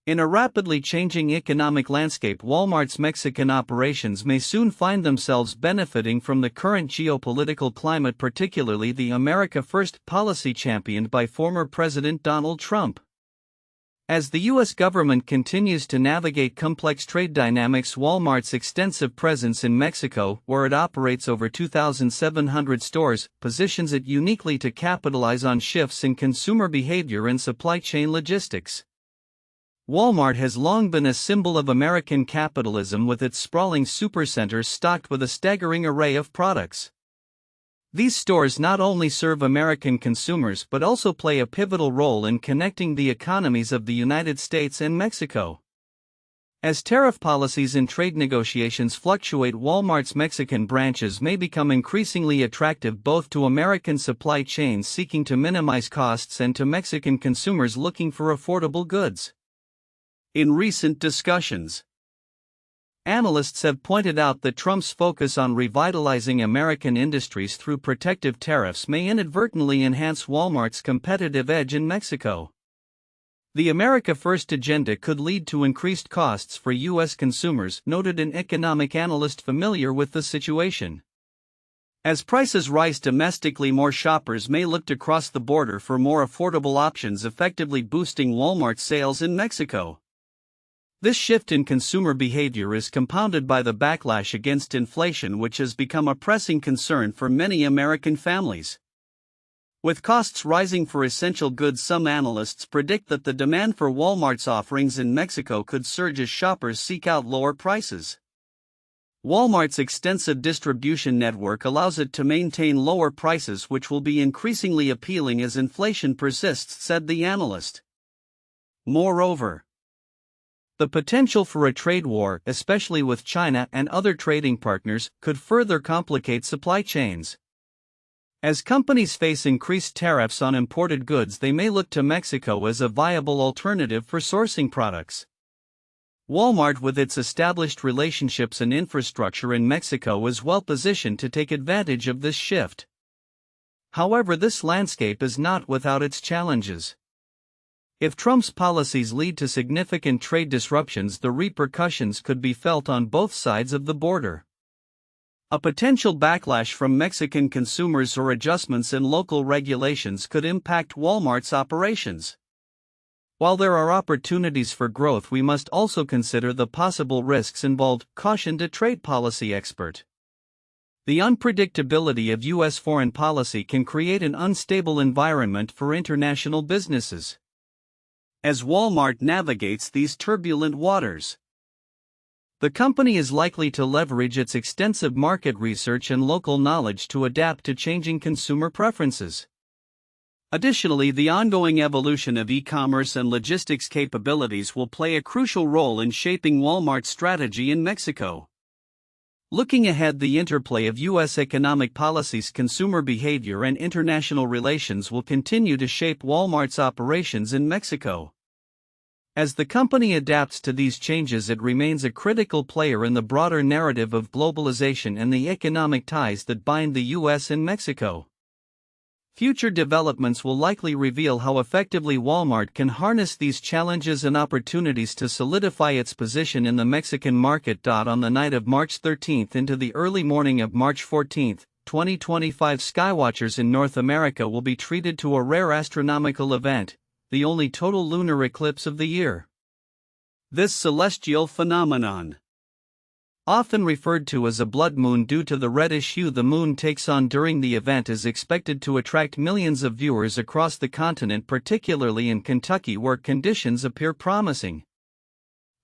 In a rapidly changing economic landscape, Walmart's Mexican operations may soon find themselves benefiting from the current geopolitical climate, particularly the America First policy championed by former President Donald Trump. As the U.S. government continues to navigate complex trade dynamics, Walmart's extensive presence in Mexico, where it operates over 2,700 stores, positions it uniquely to capitalize on shifts in consumer behavior and supply chain logistics. Walmart has long been a symbol of American capitalism, with its sprawling supercenters stocked with a staggering array of products. These stores not only serve American consumers but also play a pivotal role in connecting the economies of the United States and Mexico. As tariff policies and trade negotiations fluctuate, Walmart's Mexican branches may become increasingly attractive both to American supply chains seeking to minimize costs and to Mexican consumers looking for affordable goods. In recent discussions, analysts have pointed out that Trump's focus on revitalizing American industries through protective tariffs may inadvertently enhance Walmart's competitive edge in Mexico. The America First agenda could lead to increased costs for U.S. consumers, noted an economic analyst familiar with the situation. As prices rise domestically, more shoppers may look to cross the border for more affordable options, effectively boosting Walmart's sales in Mexico. This shift in consumer behavior is compounded by the backlash against inflation, which has become a pressing concern for many American families. With costs rising for essential goods, some analysts predict that the demand for Walmart's offerings in Mexico could surge as shoppers seek out lower prices. Walmart's extensive distribution network allows it to maintain lower prices, which will be increasingly appealing as inflation persists, said the analyst. Moreover, the potential for a trade war, especially with China and other trading partners, could further complicate supply chains. As companies face increased tariffs on imported goods, they may look to Mexico as a viable alternative for sourcing products. Walmart, with its established relationships and infrastructure in Mexico, is well positioned to take advantage of this shift. However, this landscape is not without its challenges. If Trump's policies lead to significant trade disruptions, the repercussions could be felt on both sides of the border. A potential backlash from Mexican consumers or adjustments in local regulations could impact Walmart's operations. While there are opportunities for growth, we must also consider the possible risks involved, cautioned a trade policy expert. The unpredictability of U.S. foreign policy can create an unstable environment for international businesses. As Walmart navigates these turbulent waters, the company is likely to leverage its extensive market research and local knowledge to adapt to changing consumer preferences. Additionally, the ongoing evolution of e-commerce and logistics capabilities will play a crucial role in shaping Walmart's strategy in Mexico. Looking ahead, the interplay of U.S. economic policies, consumer behavior, and international relations will continue to shape Walmart's operations in Mexico. As the company adapts to these changes, it remains a critical player in the broader narrative of globalization and the economic ties that bind the U.S. and Mexico. Future developments will likely reveal how effectively Walmart can harness these challenges and opportunities to solidify its position in the Mexican market. On the night of March 13 into the early morning of March 14, 2025, skywatchers in North America will be treated to a rare astronomical event, the only total lunar eclipse of the year. This celestial phenomenon, often referred to as a blood moon due to the reddish hue the moon takes on during the event, is expected to attract millions of viewers across the continent, particularly in Kentucky, where conditions appear promising.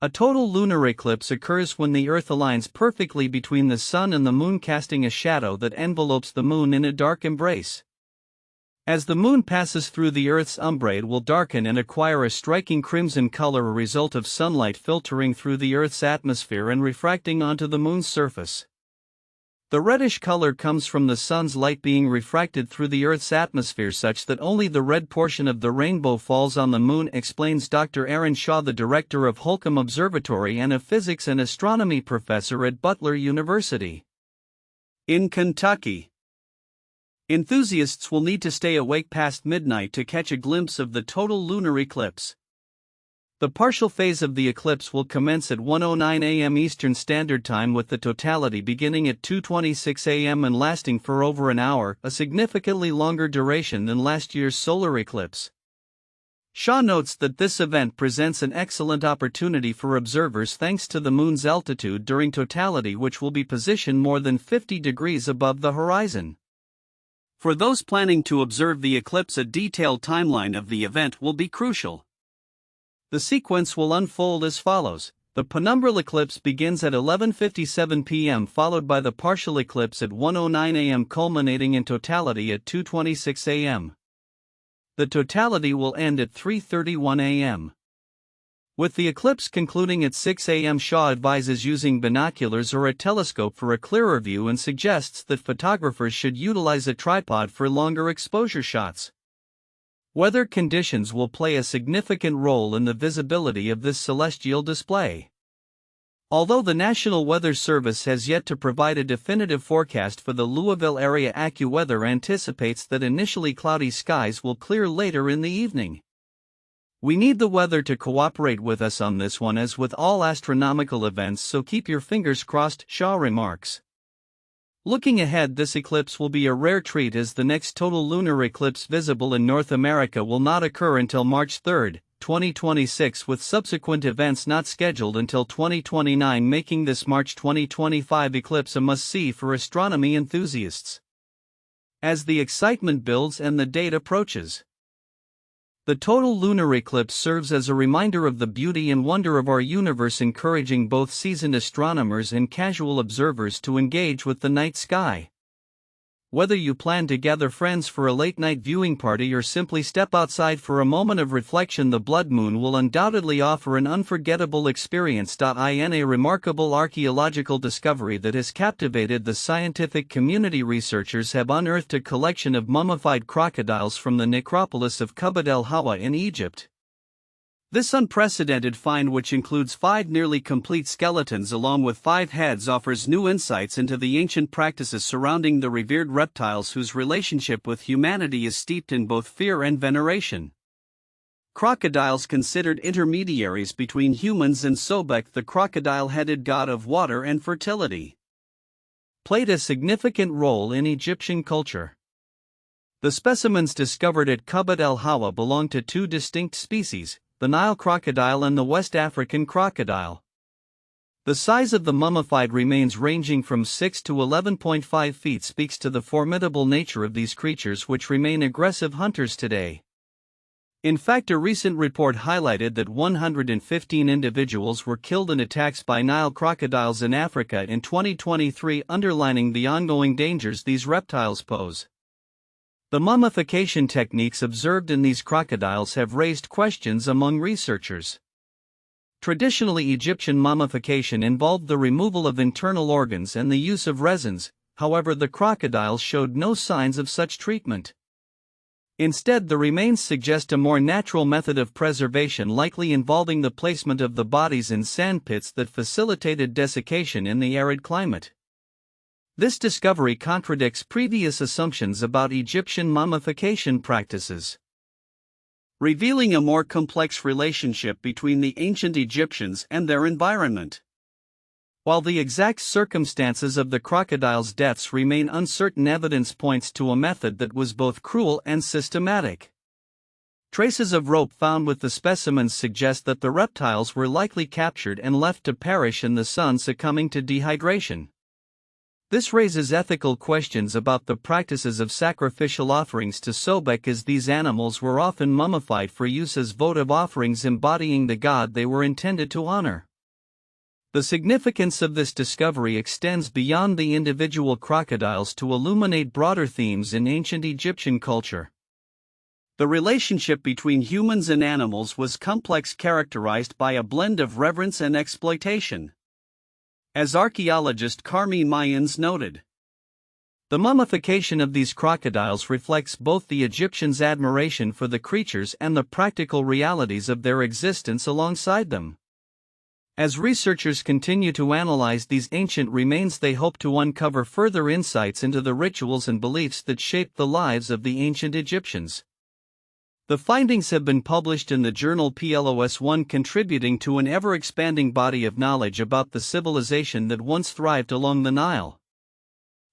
A total lunar eclipse occurs when the Earth aligns perfectly between the Sun and the Moon, casting a shadow that envelopes the Moon in a dark embrace. As the Moon passes through the Earth's umbra, it will darken and acquire a striking crimson color, a result of sunlight filtering through the Earth's atmosphere and refracting onto the Moon's surface. The reddish color comes from the Sun's light being refracted through the Earth's atmosphere, such that only the red portion of the rainbow falls on the Moon, explains Dr. Aaron Shaw, the director of Holcomb Observatory and a physics and astronomy professor at Butler University. In Kentucky, enthusiasts will need to stay awake past midnight to catch a glimpse of the total lunar eclipse. The partial phase of the eclipse will commence at 1:09 a.m. Eastern Standard Time, with the totality beginning at 2:26 a.m. and lasting for over an hour, a significantly longer duration than last year's solar eclipse. Shaw notes that this event presents an excellent opportunity for observers thanks to the Moon's altitude during totality, which will be positioned more than 50 degrees above the horizon. For those planning to observe the eclipse, a detailed timeline of the event will be crucial. The sequence will unfold as follows. The penumbral eclipse begins at 11:57 p.m., followed by the partial eclipse at 1:09 a.m., culminating in totality at 2:26 a.m. The totality will end at 3:31 a.m. With the eclipse concluding at 6 a.m., Shaw advises using binoculars or a telescope for a clearer view and suggests that photographers should utilize a tripod for longer exposure shots. Weather conditions will play a significant role in the visibility of this celestial display. Although the National Weather Service has yet to provide a definitive forecast for the Louisville area, AccuWeather anticipates that initially cloudy skies will clear later in the evening. We need the weather to cooperate with us on this one, as with all astronomical events, so keep your fingers crossed, Shaw remarks. Looking ahead, this eclipse will be a rare treat, as the next total lunar eclipse visible in North America will not occur until March 3, 2026, with subsequent events not scheduled until 2029, making this March 2025 eclipse a must-see for astronomy enthusiasts. As the excitement builds and the date approaches, the total lunar eclipse serves as a reminder of the beauty and wonder of our universe, encouraging both seasoned astronomers and casual observers to engage with the night sky. Whether you plan to gather friends for a late-night viewing party or simply step outside for a moment of reflection, the blood moon will undoubtedly offer an unforgettable experience. In a remarkable archaeological discovery that has captivated the scientific community, researchers have unearthed a collection of mummified crocodiles from the necropolis of Kubbat el-Hawa in Egypt. This unprecedented find, which includes 5 nearly complete skeletons along with 5 heads, offers new insights into the ancient practices surrounding the revered reptiles, whose relationship with humanity is steeped in both fear and veneration. Crocodiles, considered intermediaries between humans and Sobek, the crocodile-headed god of water and fertility, played a significant role in Egyptian culture. The specimens discovered at Kubbat el-Hawa belong to 2 distinct species, the Nile crocodile and the West African crocodile. The size of the mummified remains, ranging from 6 to 11.5 feet, speaks to the formidable nature of these creatures, which remain aggressive hunters today. In fact, a recent report highlighted that 115 individuals were killed in attacks by Nile crocodiles in Africa in 2023, underlining the ongoing dangers these reptiles pose. The mummification techniques observed in these crocodiles have raised questions among researchers. Traditionally, Egyptian mummification involved the removal of internal organs and the use of resins. However, the crocodiles showed no signs of such treatment. Instead, the remains suggest a more natural method of preservation, likely involving the placement of the bodies in sandpits that facilitated desiccation in the arid climate. This discovery contradicts previous assumptions about Egyptian mummification practices, revealing a more complex relationship between the ancient Egyptians and their environment. While the exact circumstances of the crocodiles' deaths remain uncertain, evidence points to a method that was both cruel and systematic. Traces of rope found with the specimens suggest that the reptiles were likely captured and left to perish in the sun, succumbing to dehydration. This raises ethical questions about the practices of sacrificial offerings to Sobek, as these animals were often mummified for use as votive offerings embodying the god they were intended to honor. The significance of this discovery extends beyond the individual crocodiles to illuminate broader themes in ancient Egyptian culture. The relationship between humans and animals was complex, characterized by a blend of reverence and exploitation. As archaeologist Carmine Mayans noted, the mummification of these crocodiles reflects both the Egyptians' admiration for the creatures and the practical realities of their existence alongside them. As researchers continue to analyze these ancient remains, they hope to uncover further insights into the rituals and beliefs that shaped the lives of the ancient Egyptians. The findings have been published in the journal PLOS1, contributing to an ever-expanding body of knowledge about the civilization that once thrived along the Nile.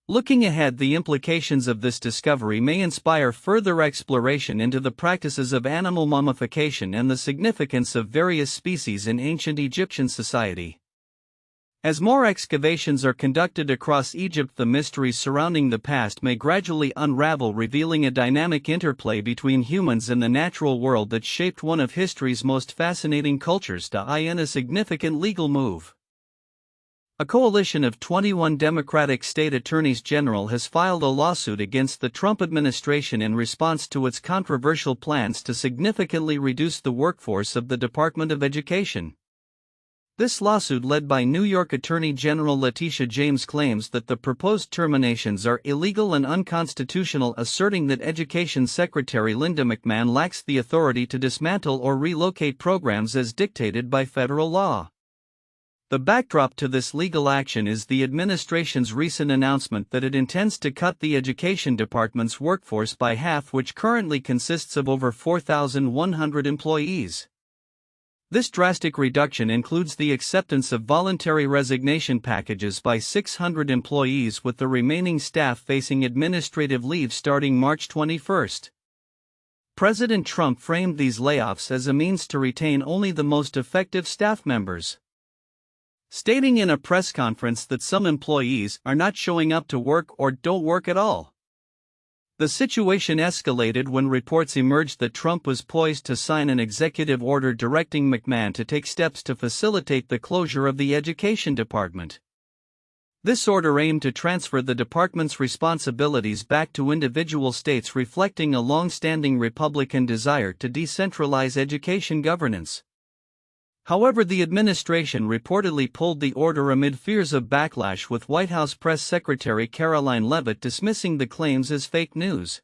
Looking ahead, the implications of this discovery may inspire further exploration into the practices of animal mummification and the significance of various species in ancient Egyptian society. As more excavations are conducted across Egypt, the mysteries surrounding the past may gradually unravel, revealing a dynamic interplay between humans and the natural world that shaped one of history's most fascinating cultures. In a significant legal move, a coalition of 21 Democratic state attorneys general has filed a lawsuit against the Trump administration in response to its controversial plans to significantly reduce the workforce of the Department of Education. This lawsuit, led by New York Attorney General Letitia James, claims that the proposed terminations are illegal and unconstitutional, asserting that Education Secretary Linda McMahon lacks the authority to dismantle or relocate programs as dictated by federal law. The backdrop to this legal action is the administration's recent announcement that it intends to cut the Education Department's workforce by half, which currently consists of over 4,100 employees. This drastic reduction includes the acceptance of voluntary resignation packages by 600 employees, with the remaining staff facing administrative leave starting March 21. President Trump framed these layoffs as a means to retain only the most effective staff members, stating in a press conference that some employees are not showing up to work or don't work at all. The situation escalated when reports emerged that Trump was poised to sign an executive order directing McMahon to take steps to facilitate the closure of the Education Department. This order aimed to transfer the department's responsibilities back to individual states, reflecting a long-standing Republican desire to decentralize education governance. However, the administration reportedly pulled the order amid fears of backlash, with White House Press Secretary Caroline Leavitt dismissing the claims as fake news.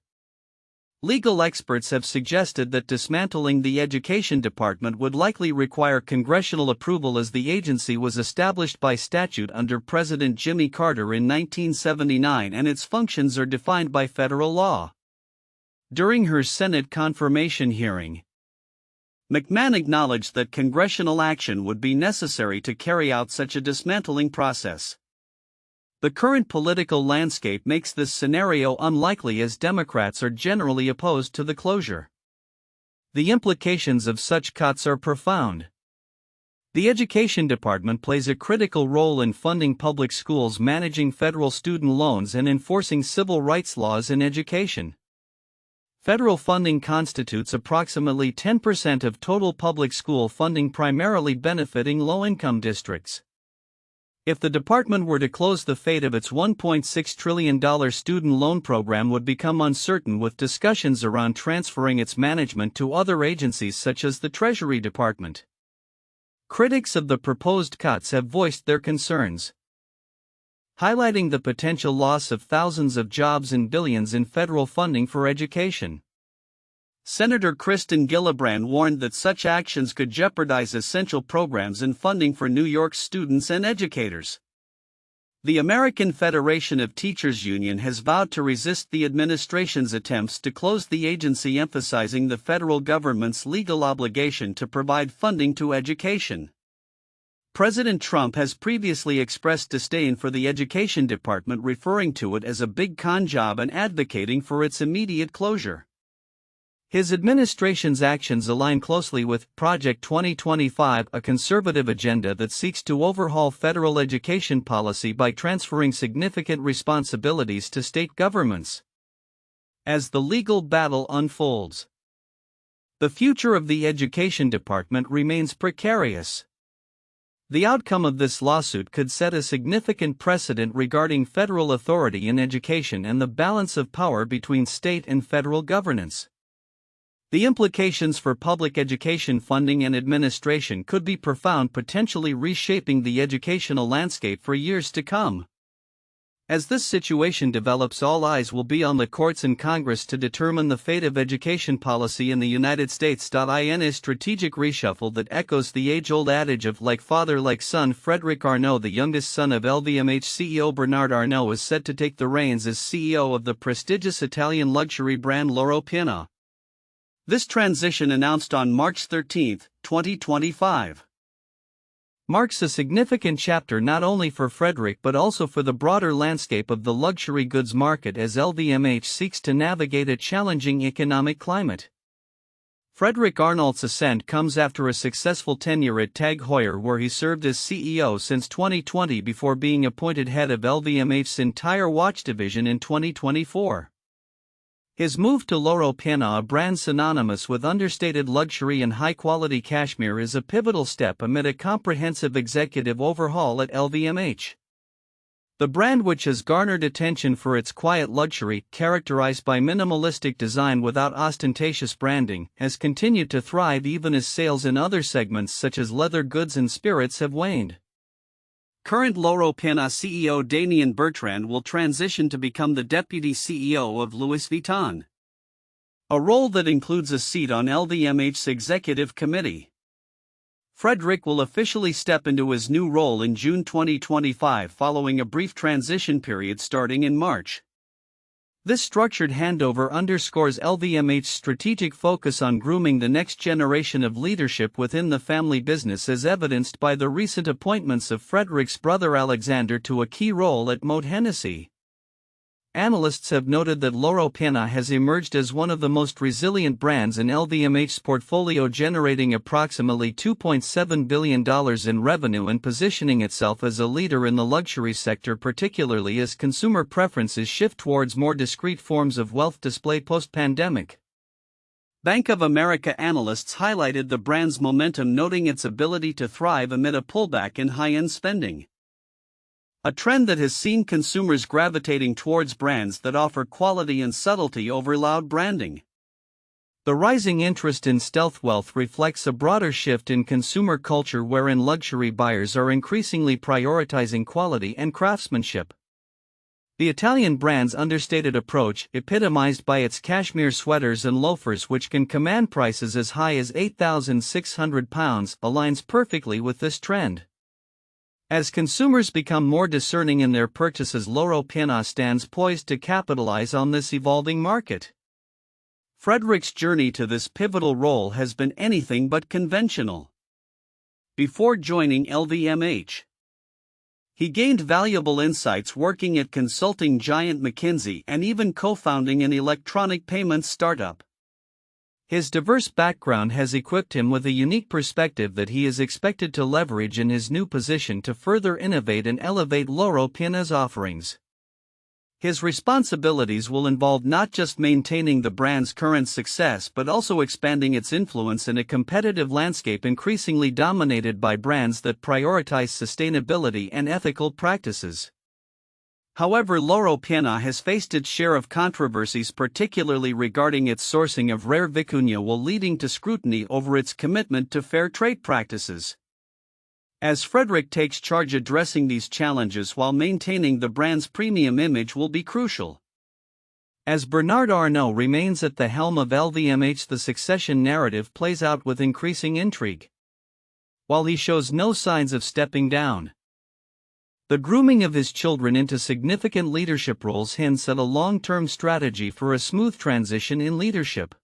Legal experts have suggested that dismantling the Education Department would likely require congressional approval, as the agency was established by statute under President Jimmy Carter in 1979 and its functions are defined by federal law. During her Senate confirmation hearing, McMahon acknowledged that congressional action would be necessary to carry out such a dismantling process. The current political landscape makes this scenario unlikely, as Democrats are generally opposed to the closure. The implications of such cuts are profound. The Education Department plays a critical role in funding public schools, managing federal student loans, and enforcing civil rights laws in education. Federal funding constitutes approximately 10% of total public school funding, primarily benefiting low-income districts. If the department were to close, the fate of its $1.6 trillion student loan program would become uncertain, with discussions around transferring its management to other agencies such as the Treasury Department. Critics of the proposed cuts have voiced their concerns, highlighting the potential loss of thousands of jobs and billions in federal funding for education. Senator Kristen Gillibrand warned that such actions could jeopardize essential programs and funding for New York's students and educators. The American Federation of Teachers Union has vowed to resist the administration's attempts to close the agency, emphasizing the federal government's legal obligation to provide funding to education. President Trump has previously expressed disdain for the Education Department, referring to it as a big con job and advocating for its immediate closure. His administration's actions align closely with Project 2025, a conservative agenda that seeks to overhaul federal education policy by transferring significant responsibilities to state governments. As the legal battle unfolds, the future of the Education Department remains precarious. The outcome of this lawsuit could set a significant precedent regarding federal authority in education and the balance of power between state and federal governance. The implications for public education funding and administration could be profound, potentially reshaping the educational landscape for years to come. As this situation develops, all eyes will be on the courts and Congress to determine the fate of education policy in the United States. In a strategic reshuffle that echoes the age-old adage of like father like son, Frédéric Arnault, the youngest son of LVMH CEO Bernard Arnault, is set to take the reins as CEO of the prestigious Italian luxury brand Loro Piana. This transition, announced on March 13, 2025, marks a significant chapter not only for Frederick but also for the broader landscape of the luxury goods market as LVMH seeks to navigate a challenging economic climate. Frederick Arnolt's ascent comes after a successful tenure at Tag Heuer, where he served as CEO since 2020 before being appointed head of LVMH's entire watch division in 2024. His move to Loro Piana, a brand synonymous with understated luxury and high-quality cashmere, is a pivotal step amid a comprehensive executive overhaul at LVMH. The brand, which has garnered attention for its quiet luxury, characterized by minimalistic design without ostentatious branding, has continued to thrive even as sales in other segments such as leather goods and spirits have waned. Current Loro Piana CEO Damien Bertrand will transition to become the deputy CEO of Louis Vuitton, a role that includes a seat on LVMH's executive committee. Frederick will officially step into his new role in June 2025 following a brief transition period starting in March. This structured handover underscores LVMH's strategic focus on grooming the next generation of leadership within the family business, as evidenced by the recent appointments of Frederick's brother Alexander to a key role at Moët Hennessy. Analysts have noted that Loro Piana has emerged as one of the most resilient brands in LVMH's portfolio, generating approximately $2.7 billion in revenue and positioning itself as a leader in the luxury sector, particularly as consumer preferences shift towards more discreet forms of wealth display post-pandemic. Bank of America analysts highlighted the brand's momentum, noting its ability to thrive amid a pullback in high-end spending, a trend that has seen consumers gravitating towards brands that offer quality and subtlety over loud branding. The rising interest in stealth wealth reflects a broader shift in consumer culture wherein luxury buyers are increasingly prioritizing quality and craftsmanship. The Italian brand's understated approach, epitomized by its cashmere sweaters and loafers which can command prices as high as £8,600, aligns perfectly with this trend. As consumers become more discerning in their purchases, Loro Piana stands poised to capitalize on this evolving market. Frederick's journey to this pivotal role has been anything but conventional. Before joining LVMH, he gained valuable insights working at consulting giant McKinsey and even co-founding an electronic payments startup. His diverse background has equipped him with a unique perspective that he is expected to leverage in his new position to further innovate and elevate Loro Piana's offerings. His responsibilities will involve not just maintaining the brand's current success but also expanding its influence in a competitive landscape increasingly dominated by brands that prioritize sustainability and ethical practices. However, Loro Piana has faced its share of controversies, particularly regarding its sourcing of rare vicuña, while leading to scrutiny over its commitment to fair trade practices. As Frederick takes charge, addressing these challenges while maintaining the brand's premium image will be crucial. As Bernard Arnault remains at the helm of LVMH, the succession narrative plays out with increasing intrigue. While he shows no signs of stepping down, the grooming of his children into significant leadership roles hints at a long-term strategy for a smooth transition in leadership.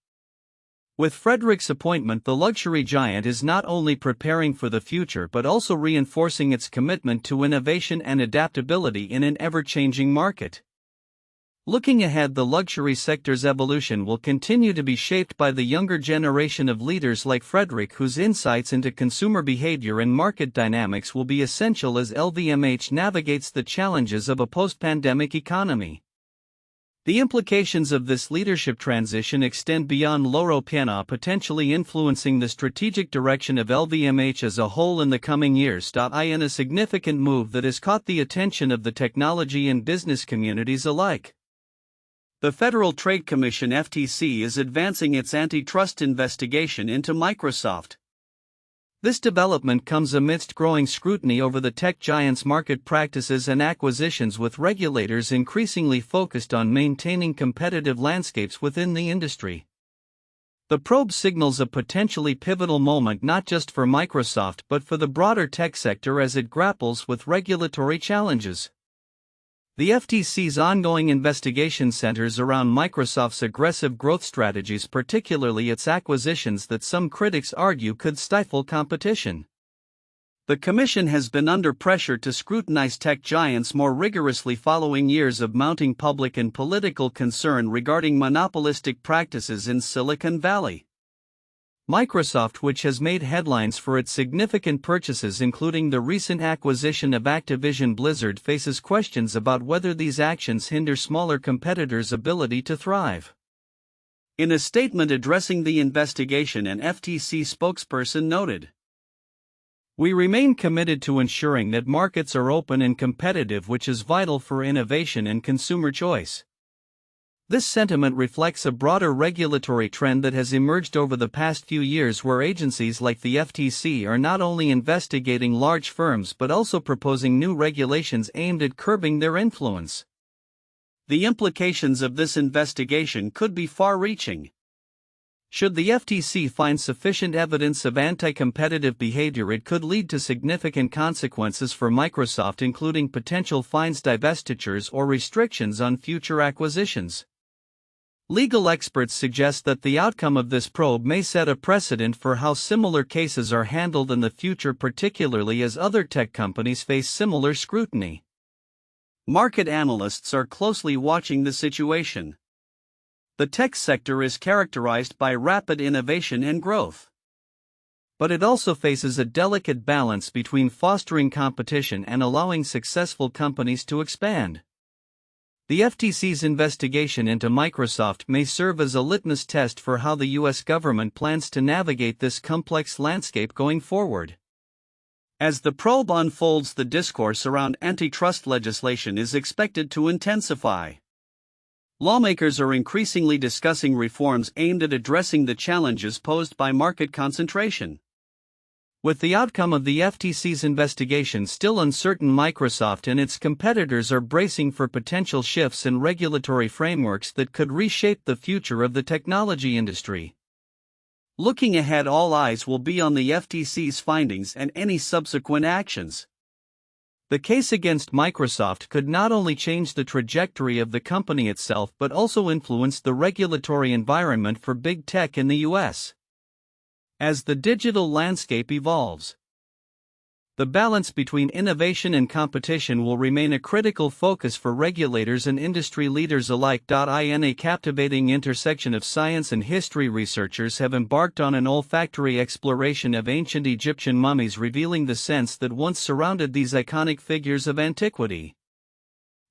With Frederick's appointment, the luxury giant is not only preparing for the future but also reinforcing its commitment to innovation and adaptability in an ever-changing market. Looking ahead, the luxury sector's evolution will continue to be shaped by the younger generation of leaders like Frederick, whose insights into consumer behavior and market dynamics will be essential as LVMH navigates the challenges of a post-pandemic economy. The implications of this leadership transition extend beyond Loro Piana, potentially influencing the strategic direction of LVMH as a whole in the coming years. In a significant move that has caught the attention of the technology and business communities alike, the Federal Trade Commission (FTC) is advancing its antitrust investigation into Microsoft. This development comes amidst growing scrutiny over the tech giant's market practices and acquisitions, with regulators increasingly focused on maintaining competitive landscapes within the industry. The probe signals a potentially pivotal moment not just for Microsoft but for the broader tech sector as it grapples with regulatory challenges. The FTC's ongoing investigation centers around Microsoft's aggressive growth strategies, particularly its acquisitions that some critics argue could stifle competition. The Commission has been under pressure to scrutinize tech giants more rigorously following years of mounting public and political concern regarding monopolistic practices in Silicon Valley. Microsoft, which has made headlines for its significant purchases including the recent acquisition of Activision Blizzard, faces questions about whether these actions hinder smaller competitors' ability to thrive. In a statement addressing the investigation, an FTC spokesperson noted, "We remain committed to ensuring that markets are open and competitive, which is vital for innovation and consumer choice. This sentiment reflects a broader regulatory trend that has emerged over the past few years, where agencies like the FTC are not only investigating large firms but also proposing new regulations aimed at curbing their influence. The implications of this investigation could be far-reaching. Should the FTC find sufficient evidence of anti-competitive behavior, it could lead to significant consequences for Microsoft, including potential fines, divestitures, or restrictions on future acquisitions. Legal experts suggest that the outcome of this probe may set a precedent for how similar cases are handled in the future, particularly as other tech companies face similar scrutiny. Market analysts are closely watching the situation. The tech sector is characterized by rapid innovation and growth. But it also faces a delicate balance between fostering competition and allowing successful companies to expand. The FTC's investigation into Microsoft may serve as a litmus test for how the U.S. government plans to navigate this complex landscape going forward. As the probe unfolds, the discourse around antitrust legislation is expected to intensify. Lawmakers are increasingly discussing reforms aimed at addressing the challenges posed by market concentration. With the outcome of the FTC's investigation still uncertain, Microsoft and its competitors are bracing for potential shifts in regulatory frameworks that could reshape the future of the technology industry. Looking ahead, all eyes will be on the FTC's findings and any subsequent actions. The case against Microsoft could not only change the trajectory of the company itself but also influence the regulatory environment for big tech in the U.S. As the digital landscape evolves, the balance between innovation and competition will remain a critical focus for regulators and industry leaders alike. In a captivating intersection of science and history, researchers have embarked on an olfactory exploration of ancient Egyptian mummies, revealing the sense that once surrounded these iconic figures of antiquity.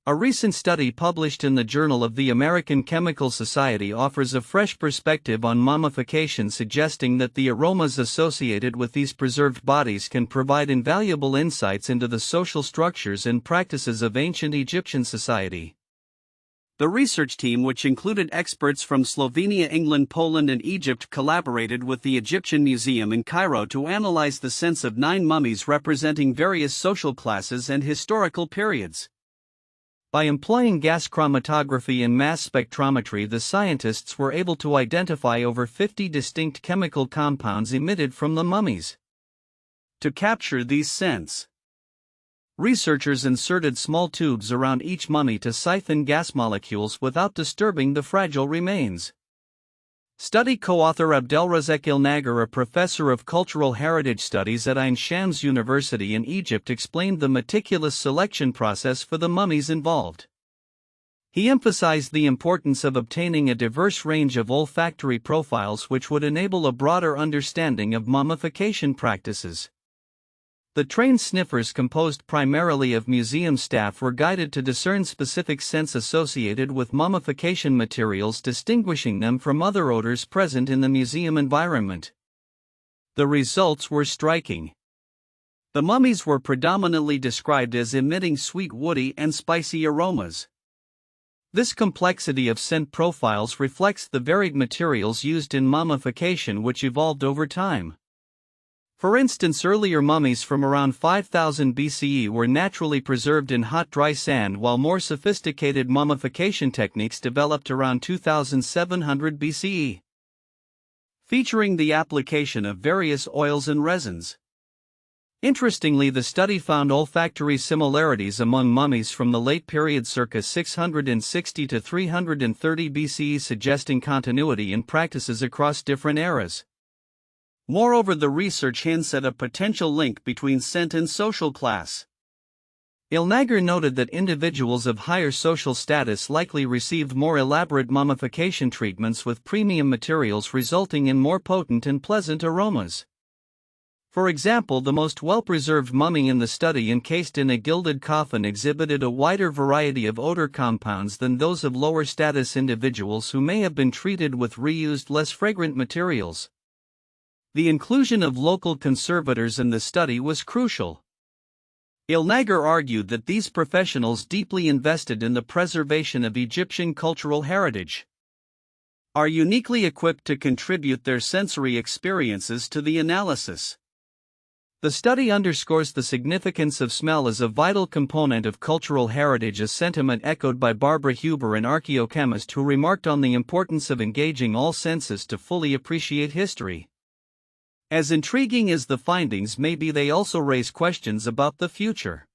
A recent study published in the Journal of the American Chemical Society offers a fresh perspective on mummification, suggesting that the aromas associated with these preserved bodies can provide invaluable insights into the social structures and practices of ancient Egyptian society. The research team, which included experts from Slovenia, England, Poland, and Egypt, collaborated with the Egyptian Museum in Cairo to analyze the sense of 9 mummies representing various social classes and historical periods. By employing gas chromatography and mass spectrometry, the scientists were able to identify over 50 distinct chemical compounds emitted from the mummies. To capture these scents, researchers inserted small tubes around each mummy to siphon gas molecules without disturbing the fragile remains. Study co-author Abdelrazek Ilnagar, a professor of cultural heritage studies at Ain Shams University in Egypt, explained the meticulous selection process for the mummies involved. He emphasized the importance of obtaining a diverse range of olfactory profiles which would enable a broader understanding of mummification practices. The trained sniffers, composed primarily of museum staff, were guided to discern specific scents associated with mummification materials, distinguishing them from other odors present in the museum environment. The results were striking. The mummies were predominantly described as emitting sweet, woody, and spicy aromas. This complexity of scent profiles reflects the varied materials used in mummification, which evolved over time. For instance, earlier mummies from around 5000 BCE were naturally preserved in hot, dry sand, while more sophisticated mummification techniques developed around 2700 BCE, featuring the application of various oils and resins. Interestingly, the study found olfactory similarities among mummies from the late period circa 660 to 330 BCE, suggesting continuity in practices across different eras. Moreover, the research hints at a potential link between scent and social class. Ilnager noted that individuals of higher social status likely received more elaborate mummification treatments with premium materials, resulting in more potent and pleasant aromas. For example, the most well-preserved mummy in the study, encased in a gilded coffin, exhibited a wider variety of odor compounds than those of lower status individuals who may have been treated with reused, less fragrant materials. The inclusion of local conservators in the study was crucial. Ilnager argued that these professionals deeply invested in the preservation of Egyptian cultural heritage are uniquely equipped to contribute their sensory experiences to the analysis. The study underscores the significance of smell as a vital component of cultural heritage, a sentiment echoed by Barbara Huber, an archaeochemist who remarked on the importance of engaging all senses to fully appreciate history. As intriguing as the findings may be, they also raise questions about the future.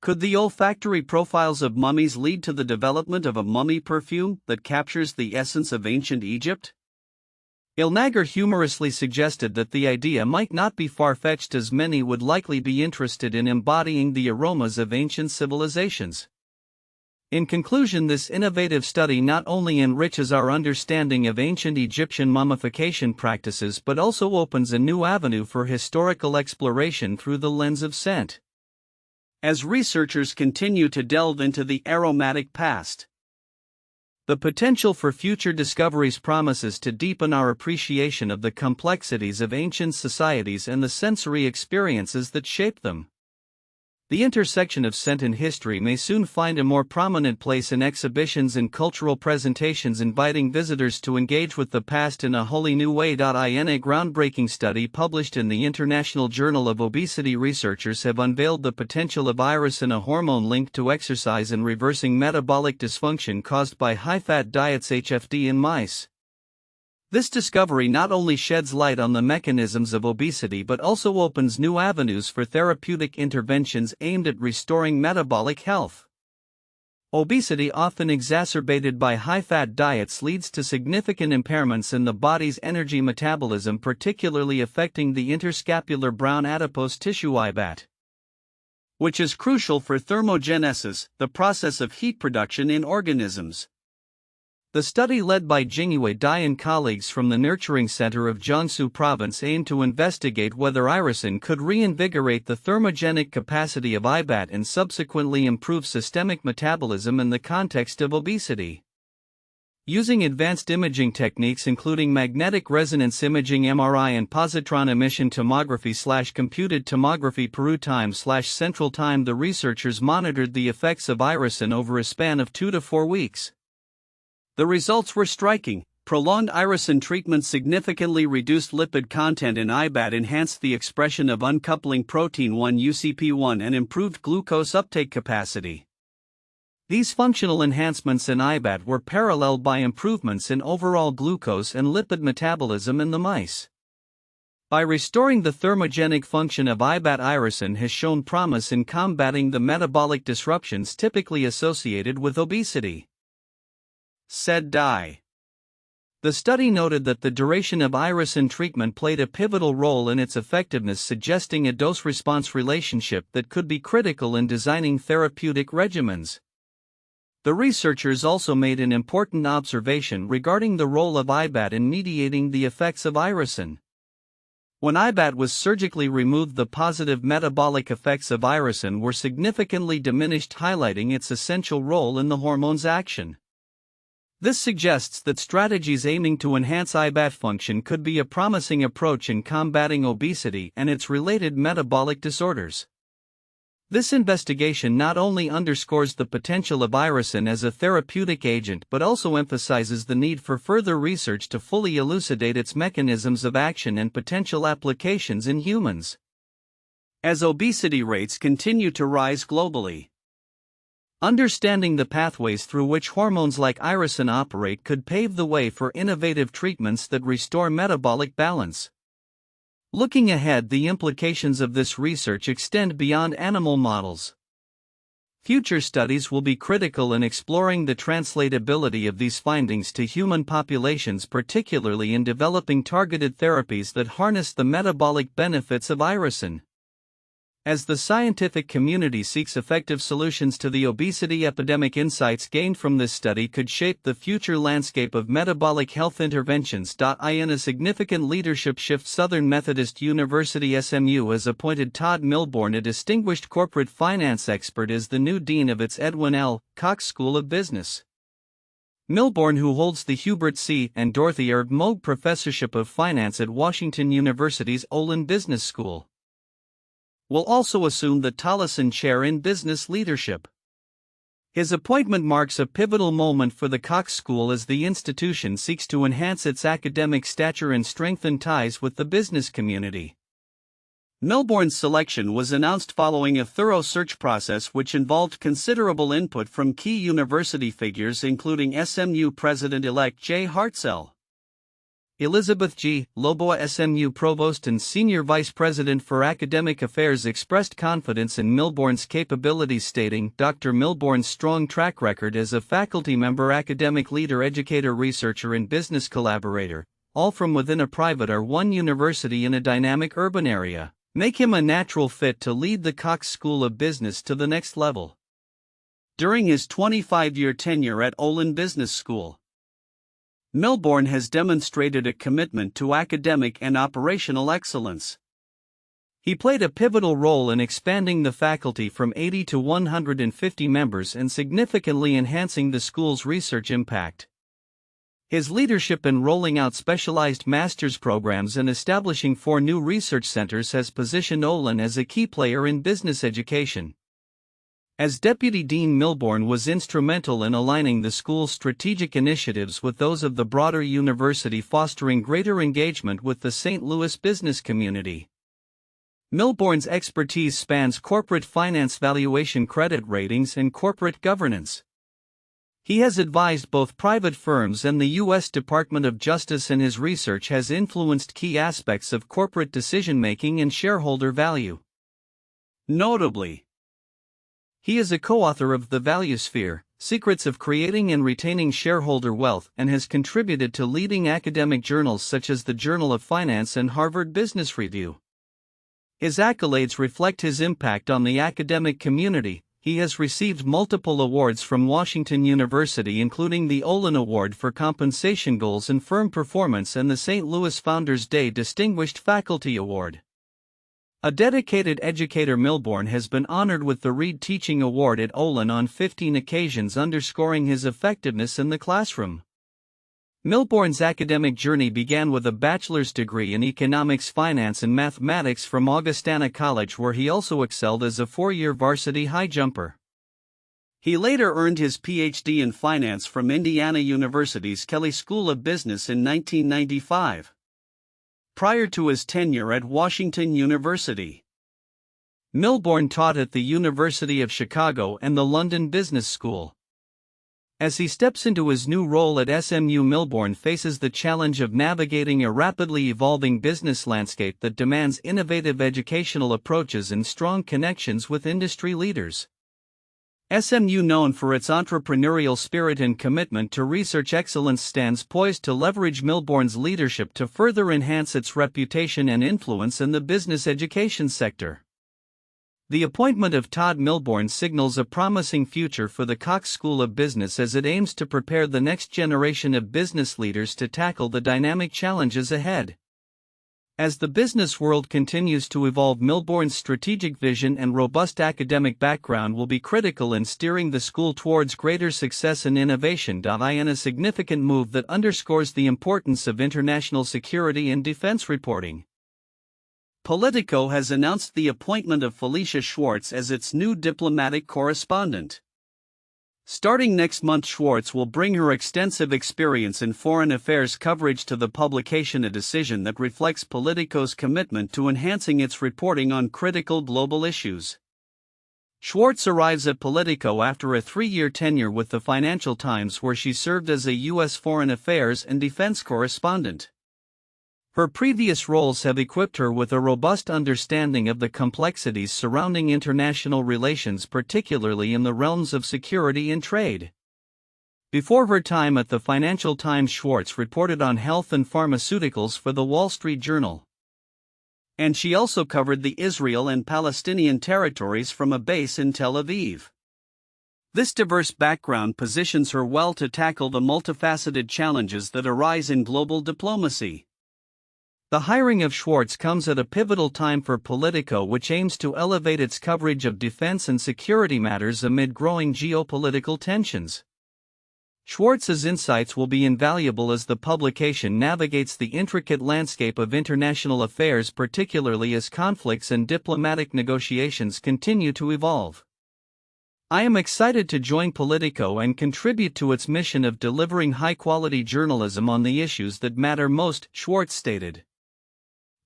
Could the olfactory profiles of mummies lead to the development of a mummy perfume that captures the essence of ancient Egypt? Ilnager humorously suggested that the idea might not be far-fetched, as many would likely be interested in embodying the aromas of ancient civilizations. In conclusion, this innovative study not only enriches our understanding of ancient Egyptian mummification practices but also opens a new avenue for historical exploration through the lens of scent. As researchers continue to delve into the aromatic past, the potential for future discoveries promises to deepen our appreciation of the complexities of ancient societies and the sensory experiences that shape them. The intersection of scent and history may soon find a more prominent place in exhibitions and cultural presentations, inviting visitors to engage with the past in a wholly new way. In a groundbreaking study published in the International Journal of Obesity, researchers have unveiled the potential of irisin, a hormone linked to exercise and reversing metabolic dysfunction caused by high-fat diets (HFD) in mice. This discovery not only sheds light on the mechanisms of obesity but also opens new avenues for therapeutic interventions aimed at restoring metabolic health. Obesity, often exacerbated by high-fat diets, leads to significant impairments in the body's energy metabolism, particularly affecting the interscapular brown adipose tissue (IBAT), which is crucial for thermogenesis, the process of heat production in organisms. The study, led by Jingyue Dai and colleagues from the Nurturing Center of Jiangsu Province, aimed to investigate whether irisin could reinvigorate the thermogenic capacity of IBAT and subsequently improve systemic metabolism in the context of obesity. Using advanced imaging techniques including magnetic resonance imaging (MRI) and positron emission tomography/computed tomography Peru time/central time, the researchers monitored the effects of irisin over a span of 2 to 4 weeks. The results were striking. Prolonged irisin treatment significantly reduced lipid content in IBAT, enhanced the expression of uncoupling protein 1 UCP1, and improved glucose uptake capacity. These functional enhancements in IBAT were paralleled by improvements in overall glucose and lipid metabolism in the mice. By restoring the thermogenic function of IBAT, irisin has shown promise in combating the metabolic disruptions typically associated with obesity, said Dai. The study noted that the duration of irisin treatment played a pivotal role in its effectiveness, suggesting a dose-response relationship that could be critical in designing therapeutic regimens. The researchers also made an important observation regarding the role of IBAT in mediating the effects of irisin. When IBAT was surgically removed, the positive metabolic effects of irisin were significantly diminished, highlighting its essential role in the hormone's action. This suggests that strategies aiming to enhance IBAT function could be a promising approach in combating obesity and its related metabolic disorders. This investigation not only underscores the potential of irisin as a therapeutic agent but also emphasizes the need for further research to fully elucidate its mechanisms of action and potential applications in humans. As obesity rates continue to rise globally, understanding the pathways through which hormones like irisin operate could pave the way for innovative treatments that restore metabolic balance. Looking ahead, the implications of this research extend beyond animal models. Future studies will be critical in exploring the translatability of these findings to human populations, particularly in developing targeted therapies that harness the metabolic benefits of irisin. As the scientific community seeks effective solutions to the obesity epidemic, insights gained from this study could shape the future landscape of metabolic health interventions. In a significant leadership shift, Southern Methodist University SMU has appointed Todd Milbourn, a distinguished corporate finance expert, as the new dean of its Edwin L. Cox School of Business. Milbourn, who holds the Hubert C. and Dorothy R. Moog Professorship of Finance at Washington University's Olin Business School, will also assume the Tolleson Chair in Business Leadership. His appointment marks a pivotal moment for the Cox School as the institution seeks to enhance its academic stature and strengthen ties with the business community. Milbourn's selection was announced following a thorough search process which involved considerable input from key university figures, including SMU President-elect Jay Hartzell, Elizabeth G. Loboa, SMU Provost and Senior Vice President for Academic Affairs, expressed confidence in Milbourn's capabilities, stating, "Dr. Milbourn's strong track record as a faculty member, academic leader, educator, researcher and business collaborator, all from within a private or one university in a dynamic urban area, make him a natural fit to lead the Cox School of Business to the next level." During his 25-year tenure at Olin Business School, Milbourn has demonstrated a commitment to academic and operational excellence. He played a pivotal role in expanding the faculty from 80 to 150 members and significantly enhancing the school's research impact. His leadership in rolling out specialized master's programs and establishing 4 new research centers has positioned Olin as a key player in business education. As Deputy Dean, Milbourn was instrumental in aligning the school's strategic initiatives with those of the broader university, fostering greater engagement with the St. Louis business community. Milbourn's expertise spans corporate finance, valuation, credit ratings, and corporate governance. He has advised both private firms and the U.S. Department of Justice, and his research has influenced key aspects of corporate decision-making and shareholder value. Notably, he is a co-author of The Value Sphere: Secrets of Creating and Retaining Shareholder Wealth, and has contributed to leading academic journals such as the Journal of Finance and Harvard Business Review. His accolades reflect his impact on the academic community. He has received multiple awards from Washington University, including the Olin Award for Compensation Goals and Firm Performance and the St. Louis Founders Day Distinguished Faculty Award. A dedicated educator, Milbourn has been honored with the Reed Teaching Award at Olin on 15 occasions, underscoring his effectiveness in the classroom. Milbourn's academic journey began with a bachelor's degree in economics, finance, and mathematics from Augustana College, where he also excelled as a 4-year varsity high jumper. He later earned his Ph.D. in finance from Indiana University's Kelley School of Business in 1995. Prior to his tenure at Washington University, Milbourn taught at the University of Chicago and the London Business School. As he steps into his new role at SMU, Milbourn faces the challenge of navigating a rapidly evolving business landscape that demands innovative educational approaches and strong connections with industry leaders. SMU, known for its entrepreneurial spirit and commitment to research excellence, stands poised to leverage Milbourn's leadership to further enhance its reputation and influence in the business education sector. The appointment of Todd Milbourn signals a promising future for the Cox School of Business as it aims to prepare the next generation of business leaders to tackle the dynamic challenges ahead. As the business world continues to evolve, Milbourn's strategic vision and robust academic background will be critical in steering the school towards greater success and innovation. In a significant move that underscores the importance of international security and defense reporting, Politico has announced the appointment of Felicia Schwartz as its new diplomatic correspondent. Starting next month, Schwartz will bring her extensive experience in foreign affairs coverage to the publication, a decision that reflects Politico's commitment to enhancing its reporting on critical global issues. Schwartz arrives at Politico after a 3-year tenure with the Financial Times, where she served as a U.S. foreign affairs and defense correspondent. Her previous roles have equipped her with a robust understanding of the complexities surrounding international relations, particularly in the realms of security and trade. Before her time at the Financial Times, Schwartz reported on health and pharmaceuticals for the Wall Street Journal. And she also covered the Israel and Palestinian territories from a base in Tel Aviv. This diverse background positions her well to tackle the multifaceted challenges that arise in global diplomacy. The hiring of Schwartz comes at a pivotal time for Politico, which aims to elevate its coverage of defense and security matters amid growing geopolitical tensions. Schwartz's insights will be invaluable as the publication navigates the intricate landscape of international affairs, particularly as conflicts and diplomatic negotiations continue to evolve. I am excited to join Politico and contribute to its mission of delivering high-quality journalism on the issues that matter most, Schwartz stated.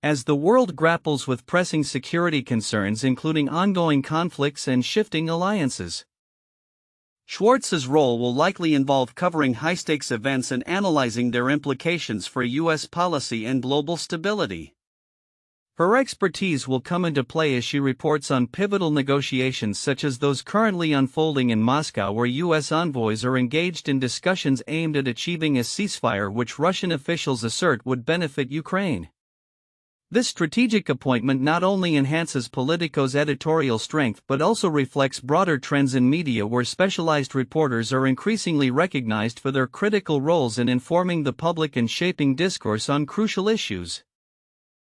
As the world grapples with pressing security concerns, including ongoing conflicts and shifting alliances, Schwartz's role will likely involve covering high-stakes events and analyzing their implications for U.S. policy and global stability. Her expertise will come into play as she reports on pivotal negotiations such as those currently unfolding in Moscow, where U.S. envoys are engaged in discussions aimed at achieving a ceasefire which Russian officials assert would benefit Ukraine. This strategic appointment not only enhances Politico's editorial strength but also reflects broader trends in media, where specialized reporters are increasingly recognized for their critical roles in informing the public and shaping discourse on crucial issues.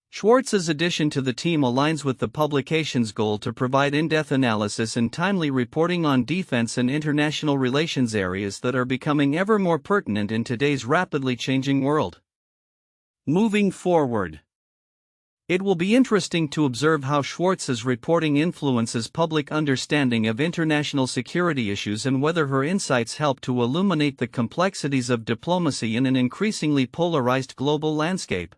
Schwartz's addition to the team aligns with the publication's goal to provide in-depth analysis and timely reporting on defense and international relations, areas that are becoming ever more pertinent in today's rapidly changing world. Moving forward, it will be interesting to observe how Schwartz's reporting influences public understanding of international security issues and whether her insights help to illuminate the complexities of diplomacy in an increasingly polarized global landscape.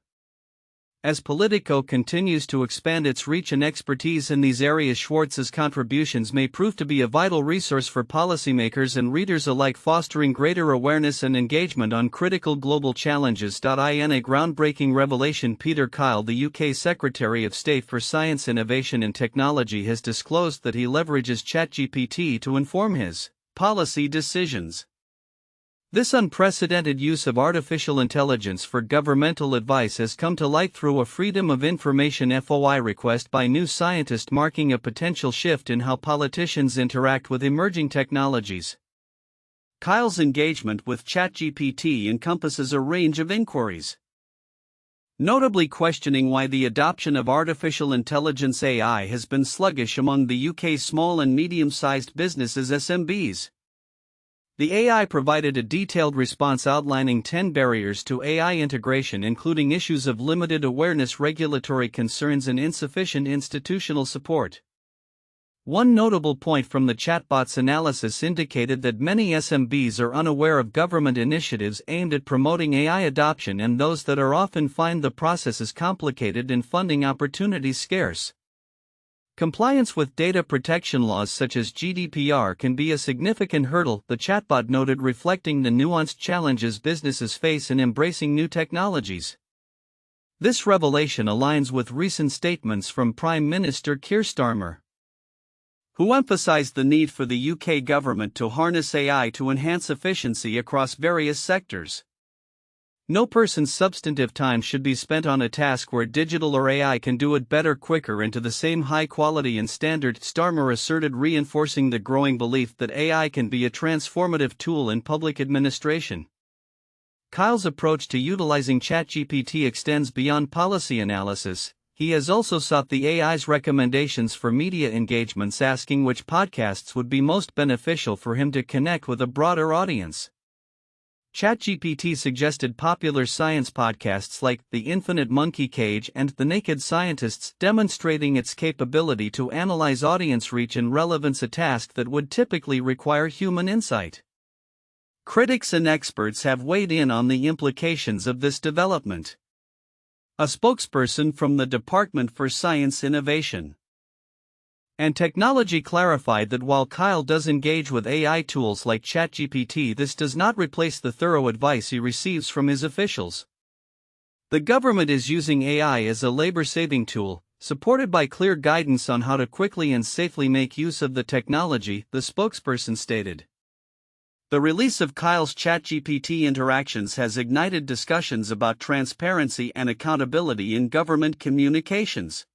As Politico continues to expand its reach and expertise in these areas, Schwartz's contributions may prove to be a vital resource for policymakers and readers alike, fostering greater awareness and engagement on critical global challenges. In a groundbreaking revelation, Peter Kyle, the UK Secretary of State for Science, Innovation and Technology, has disclosed that he leverages ChatGPT to inform his policy decisions. This unprecedented use of artificial intelligence for governmental advice has come to light through a Freedom of Information (FOI) request by New Scientist, marking a potential shift in how politicians interact with emerging technologies. Kyle's engagement with ChatGPT encompasses a range of inquiries, notably questioning why the adoption of artificial intelligence (AI) has been sluggish among the UK's small and medium-sized businesses (SMBs). The AI provided a detailed response outlining 10 barriers to AI integration, including issues of limited awareness, regulatory concerns, and insufficient institutional support. One notable point from the chatbot's analysis indicated that many SMBs are unaware of government initiatives aimed at promoting AI adoption, and those that are often find the processes complicated and funding opportunities scarce. Compliance with data protection laws such as GDPR can be a significant hurdle, the chatbot noted, reflecting the nuanced challenges businesses face in embracing new technologies. This revelation aligns with recent statements from Prime Minister Keir Starmer, who emphasized the need for the UK government to harness AI to enhance efficiency across various sectors. No person's substantive time should be spent on a task where digital or AI can do it better, quicker, and to the same high quality and standard, Starmer asserted, reinforcing the growing belief that AI can be a transformative tool in public administration. Kyle's approach to utilizing ChatGPT extends beyond policy analysis. He has also sought the AI's recommendations for media engagements, asking which podcasts would be most beneficial for him to connect with a broader audience. ChatGPT suggested popular science podcasts like The Infinite Monkey Cage and The Naked Scientists, demonstrating its capability to analyze audience reach and relevance, a task that would typically require human insight. Critics and experts have weighed in on the implications of this development. A spokesperson from the Department for Science, Innovation and Technology clarified that while Kyle does engage with AI tools like ChatGPT, this does not replace the thorough advice he receives from his officials. The government is using AI as a labor-saving tool, supported by clear guidance on how to quickly and safely make use of the technology, the spokesperson stated. The release of Kyle's ChatGPT interactions has ignited discussions about transparency and accountability in government communications.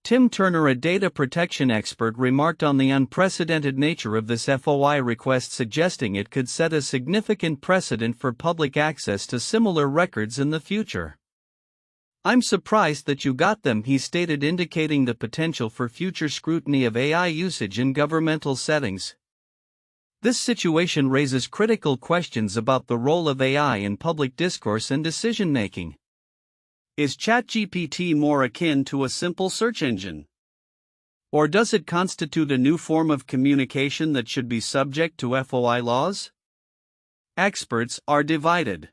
Tim Turner, a data protection expert, remarked on the unprecedented nature of this FOI request, suggesting it could set a significant precedent for public access to similar records in the future. "I'm surprised that you got them," he stated, indicating the potential for future scrutiny of AI usage in governmental settings. This situation raises critical questions about the role of AI in public discourse and decision-making. Is ChatGPT more akin to a simple search engine? Or does it constitute a new form of communication that should be subject to FOI laws? Experts are divided.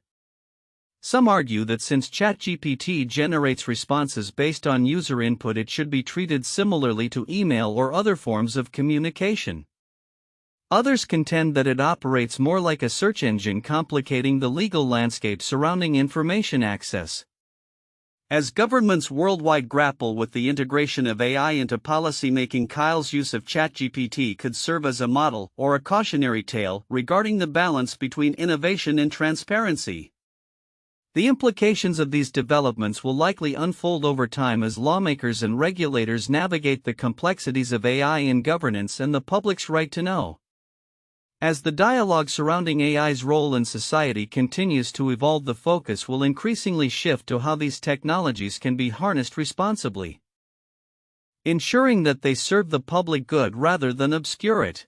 Some argue that since ChatGPT generates responses based on user input, it should be treated similarly to email or other forms of communication. Others contend that it operates more like a search engine, complicating the legal landscape surrounding information access. As governments worldwide grapple with the integration of AI into policymaking, Kyle's use of ChatGPT could serve as a model or a cautionary tale regarding the balance between innovation and transparency. The implications of these developments will likely unfold over time as lawmakers and regulators navigate the complexities of AI in governance and the public's right to know. As the dialogue surrounding AI's role in society continues to evolve, the focus will increasingly shift to how these technologies can be harnessed responsibly, ensuring that they serve the public good rather than obscure it.